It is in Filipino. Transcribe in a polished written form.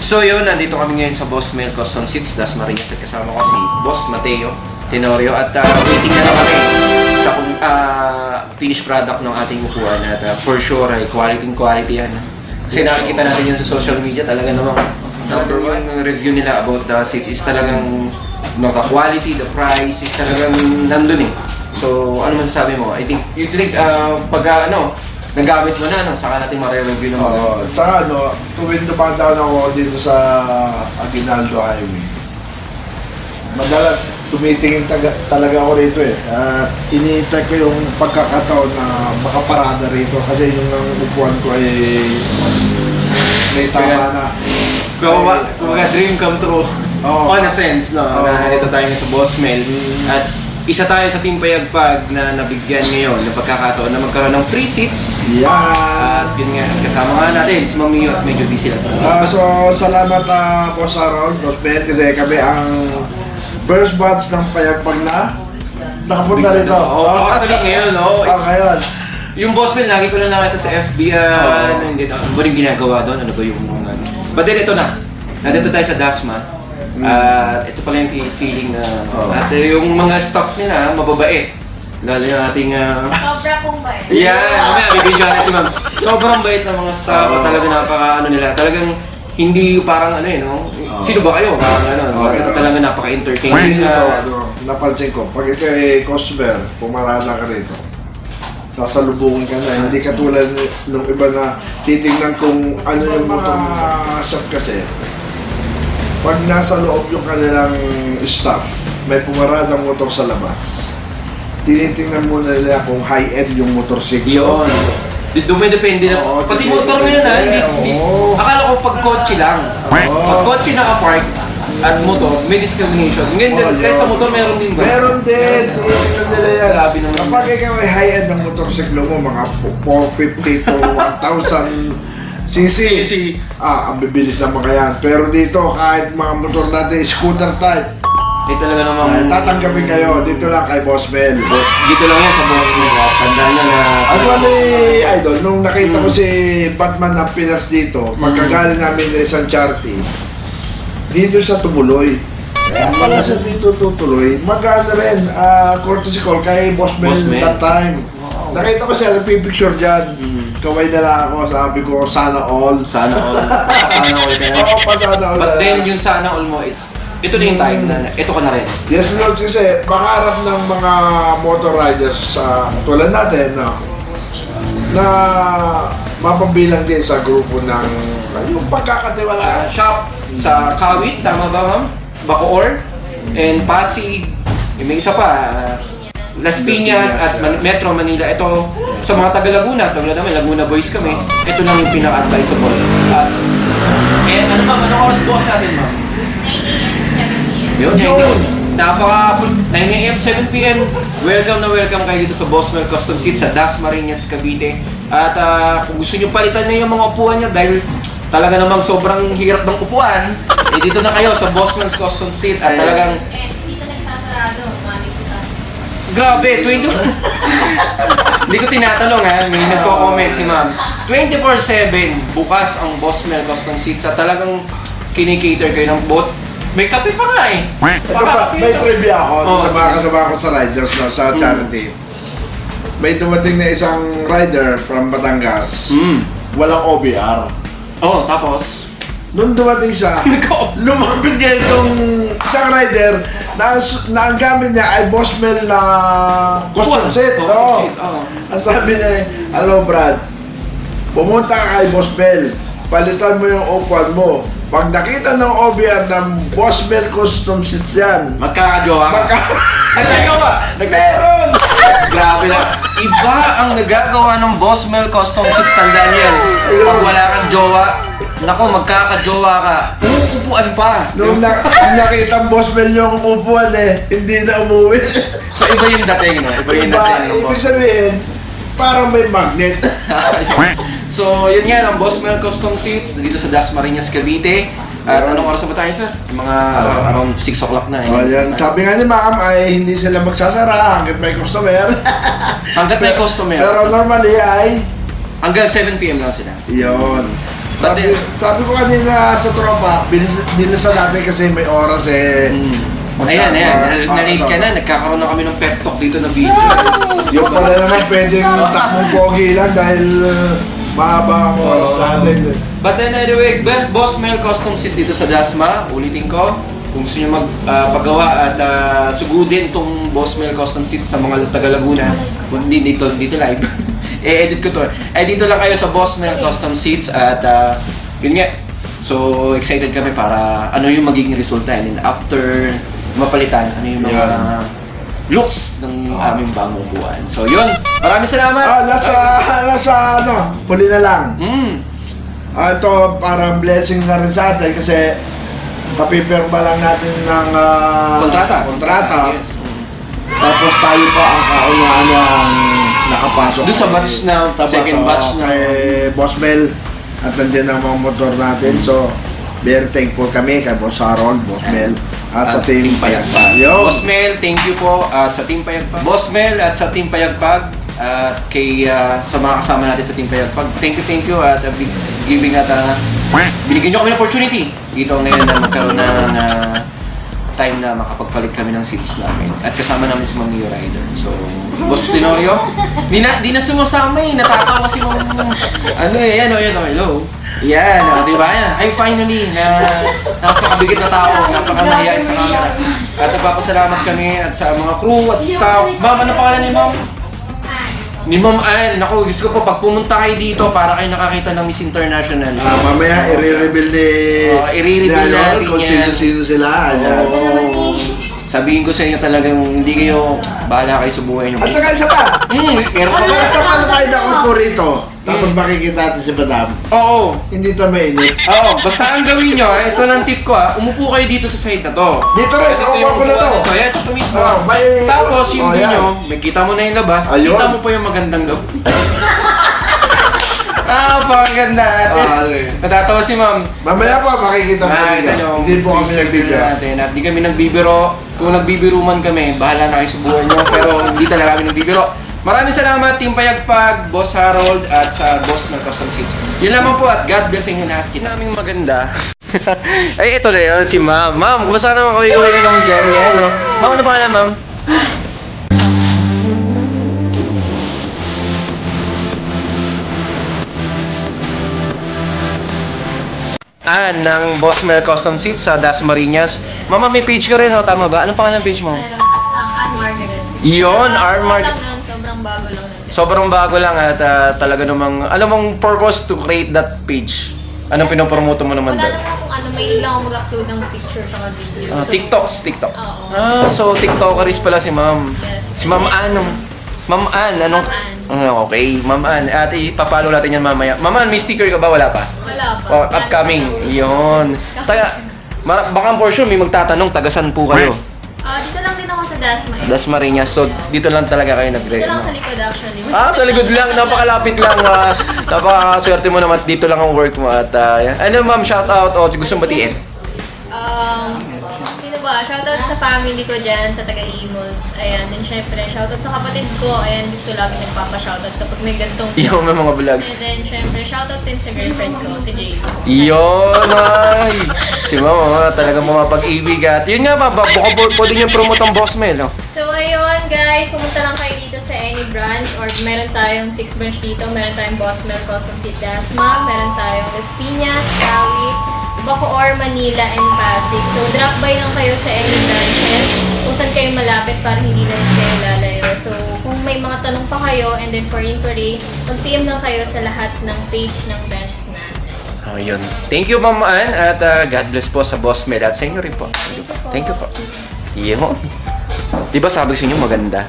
So yun, nandito kami ngayon sa Boss Mel Custom Seats, Dasmariñas, at kasama ko si Boss Mateo Tenorio at waiting na lang kami sa finished product ng ating upuan at for sure ay quality yan. Kasi nakikita natin yun sa social media, talaga namang yung review nila about the seat is talagang the quality, the price is talagang nandun eh. So ano man sabi mo? I think pag nagamit mo na, saka natin ma-review ng mga. Tsaka tuwing dumadaan ako dito sa Aguinaldo Highway, madalas tumitingin talaga ako rito eh. Iniintay ko yung pagkakataon na makaparada rito kasi yung upuan ko ay may tama na. Kung dream come true, on a sense, no? Na nandito tayo sa Boss Mel at isa tayo sa Team Payagpag na nabigyan ngayon ng pagkakataon na magkaroon ng free seats. Yan! At yun nga, kasama nga natin si Ma'am Mio at medyo busy sila sa So, salamat Boss Aaron, Boss Ben, kasi kami ang first batch ng Payagpag na nakapunta rito. Actually ngayon, no? Ngayon. Yung Boss Mel, lagi ko lang nakita sa FB ano ba yung ginagawa doon? Ano ba yung mga... But then ito na. Nandito tayo sa Dasma. At ito pala yung feeling na at yung mga staff nila mababait. Lalo yung ating sobra pong bait. Yeah, bibidyo natin si Ma'am. Sobrang bait ng mga staff at talaga napaka nila. Talagang hindi parang no? Sino ba kayo? Parang talaga napaka-entertaining. Kasi dito, napansin ko, pag ikaw ay customer, pumarada ka rito, sasalubungin ka na. Hindi katulad nung iba na titingnan kung ano yung mga shop kasi. Pag nasa loob yung kanilang staff, may pumaradang motor sa labas, tinitingnan muna nila kung high-end yung motorsiklo. Yun. Dumidepende na. Pati motor mo yun hindi. Akala ko pag kotse lang. Pag kotse naka-park at motor, may discrimination. Ngayon, kahit sa motor meron din ba? Meron din. Tinitingnan nila yan. Grabe naman. Kapag ikaw ay high-end ng motorsiklo mo, mga 450 to 1,000 CC. Ang bibilis naman kaya. Pero dito, kahit mga motor natin, scooter type, talaga namang tatanggapin kayo. Dito lang kay Boss Mel. Dito lang yan sa Boss Mel. Tandaan nyo na... Actually, Idol, nung nakita ko si Batman ng Pinas dito, pagkagaling namin sa isang charity, dito sa Tumuloy. Kaya pala sa dito tutuloy, mag-ano rin, courtesy call kay Boss Mel that time. Nakita ko siya, nagpipicture dyan. Kaway na lang ako, sabi ko, sana all. Sana all. Sana all ka na. Oo, sana all. But then, yung sana all mo, ito na yung time na ito ka na rin. Yes, Lord, kasi pangarap ng mga motor riders tulad natin, na mapabilang din sa grupo ng yung pagkakatiwalaan. Shop sa Kawit, tama ba ma'am? Bacoor, and Pasig, may isa pa, Las Piñas at Metro Manila. Ito sa mga taga Laguna, namin Laguna boys kami. Ito lang yung pinaka-advisable. At ano ma'am, ano oras bukas natin ma'am? 9 AM, 7 PM. Yun! 9 AM, 7 PM. Welcome na welcome kayo dito sa Boss Mel Custom Seats sa Dasmariñas, Cavite. At kung gusto nyo palitan nyo yung mga upuan nyo dahil talaga namang sobrang hirap ng upuan, dito na kayo sa Boss Mel's Custom Seat at talagang Dito nagsasarado, mami ko sa... Grabe, 20... Hindi ko tinatanong may nagko-comment si ma'am. 24/7 bukas ang Boss Mel Custom Seats at talagang kinikater kayo ng bot. May kape pa nga eh. Ito pa, may trivia ako sa mga kasama ko sa riders sa charity. May dumating na isang rider from Batangas, walang OBR. Tapos? Nung dumating siya, lumapit niya itong isang rider na ang gamit niya ay Boss Mel na custom seat. Ang sabi niya, hello Brad, pumunta ka kay Boss Mel, palitan mo yung upuan mo. Pag nakita ng OBR ng Boss Mel Custom Seats yan, magkakajowa ka. Nagagawa! Meron! Grabe na. Iba ang nagagawa ng Boss Mel Custom Seats, tandaan yan. Pag wala kang jowa, naku, magkakajowa ka. Uupuan pa. Nung nakita ng Boss Mel yung upuan hindi na umuwi. So iba yung dating, no? Iba yung dating ng Ibig sabihin, parang may magnet. So, yun nga ang Boss Mel Custom Seats dito sa Dasmariñas, Cavite. At anong oras ba tayo, sir? Mga around 6 o'clock na. Sabi nga ni ma'am ay hindi sila magsasara hanggat may customer. Hanggat may customer. Pero normally ay hanggang 7 PM lang sila. Yun. Sabi ko kanina sa tropa, bilisan natin kasi may oras eh. Ayan. Nalate ka na. Nagkakaroon na kami ng pep talk dito na video. Yung pala naman pwedeng takmong pogi lang dahil mahaba ang oras natin. But then anyway, Boss Mel Custom Seats dito sa Dasma. Ulitin ko, kung gusto nyo magpagawa at sugudin tong Boss Mel Custom Seats sa mga taga Laguna, hindi dito live. edit ko to. Dito lang kayo sa Boss Mel Custom Seats at yun nga. So excited kami para ano yung magiging resulta, and then after mapalitan, ano yung mga looks ng aming bagong buwan. So yun, maraming salamat! Nasa huli na lang. Ito parang blessing na rin sa atin kasi napipirma lang natin ng kontrata. Yes. Tapos tayo pa ang kaunaan ng nakapasok. Doon sa batch na, second batch na. Kay Boss Mel at nandiyan ang mga motor natin. So, very thankful kami kay Boss Harold, Boss Mel, at sa Team Payagpag. Boss Mel, thank you po at sa Team Payagpag. Boss Mel at sa Team Payagpag at kay sa mga kasama natin sa Team Payagpag. Thank you at giving at binigyan nyo kami ng opportunity dito ngayon na magkaroon ng time na makapagpalit kami ng seats namin. At kasama namin si Ma'am Neo Rider. So, Boss Tenorio, di na sumasama eh. Natatawa si Ma'am. Hello. Yan, di ba? Ay, finally, napakabigat na tao, napakamahiyain sa camera. At nagpapasalamat kami at sa mga crew at staff. Ma'am, ano pangalan ni Ma'am? Ni Ma'am Ann. Naku, gusto ko po, pag pumunta kayo dito para kayo nakakita ng Miss International. Mamaya, i-reveal natin kung sino-sino sila. Sabihin ko sa inyo talagang hindi kayo bahala kayo sa buhay nyo. At saka isa pa! Basta paano tayo nakaupo rito? Tapos makikita natin si Madam. Oo. Hindi ito mainit. Oo, basta ang gawin nyo, ito lang tip ko umupo kayo dito sa side na to. Dito rin, sa upo ko na to. Ito mismo. May... Tapos yung nyo, may kita mo na yung labas, kita mo pa yung magandang loob. Pakaganda natin. Natatawa si Ma'am. Mamaya pa, makikita mo dito. Hindi po kami nagbibiro. At di kami nagbibiro. Kung nagbibiro man kami, bahala na kayo sa buhay nyo. Pero hindi talaga kami nagbibiro. Maraming salamat, Team Payagpag, Boss Harold, at sa Boss Mel Custom Seats. Yun lamang po at God bless inyo lahat. Kinaming maganda. Ay, ito na yun, si Ma'am. Ma'am, kumusta naman kawin-kawin ka kami dyan? Yan, no? Ma'am, ano pangalan, Ma'am? Ng Boss Mel Custom Seats sa Dasmariñas. Mama, may page ka rin, no? Tama ba? Anong pangalan ng page mo? Unmarketed. Yun, Unmarketed. Sobrang bago lang nandiyan. Sobrang bago lang at talaga namang, ano mong purpose to create that page? Anong pinopromote mo naman Wala doon? naman kung ano, may lang ako mag-upload ng picture at video. TikToks. So TikTokeris pala si Ma'am. Yes. Si Ma'am Ann. Ma'am Ann, anong? Okay, Ma'am Ann. At ipapalo natin yan mamaya. Ma'am Ann, may sticker ka ba? Wala pa? Wala pa. Upcoming. Yun. Baka for sure may magtatanong, tagasan po kayo? Dito lang din ako sa Dasma. Dasmariñas. So dito lang talaga kayo nag-ready. Dito lang sa likod actually. Sa likod lang, napakalapit lang. Napakaswerte mo naman, dito lang ang work mo. At ano ma'am, shout out o gusto mong batiin? Sino ba? Shoutout sa family ko dyan, sa taga-Imos. Ayan, din syempre, shoutout sa kapatid ko. Ayan, gusto lagi nagpapa-shoutout kapag may gantong... Yung may mga vlogs. And then, syempre, shoutout din sa girlfriend ko, si Jay. Yun, ay! Si Mama, talagang mapapag-ibig at yun nga ba, baka pwede niyo promote ang Boss Mel, no? So, ayun guys, pumunta lang kayo dito sa any branch or meron tayong 6 branch dito. Meron tayong Boss Mel Custom Seat Dasma, meron tayong Las Piñas, Cavite, Bacoor, Manila, and Pasig. So, drop by lang kayo sa any branches kung saan kayo malapit para hindi na rin kayo lalayo. So, kung may mga tanong pa kayo and then for inquiry, mag-PM lang kayo sa lahat ng page ng branches natin. Yun. Thank you, Ma'am Ann, at God bless po sa Boss Mel at sa inyo rin po. Thank you po. Yun. Diba sabi ko sa inyo maganda?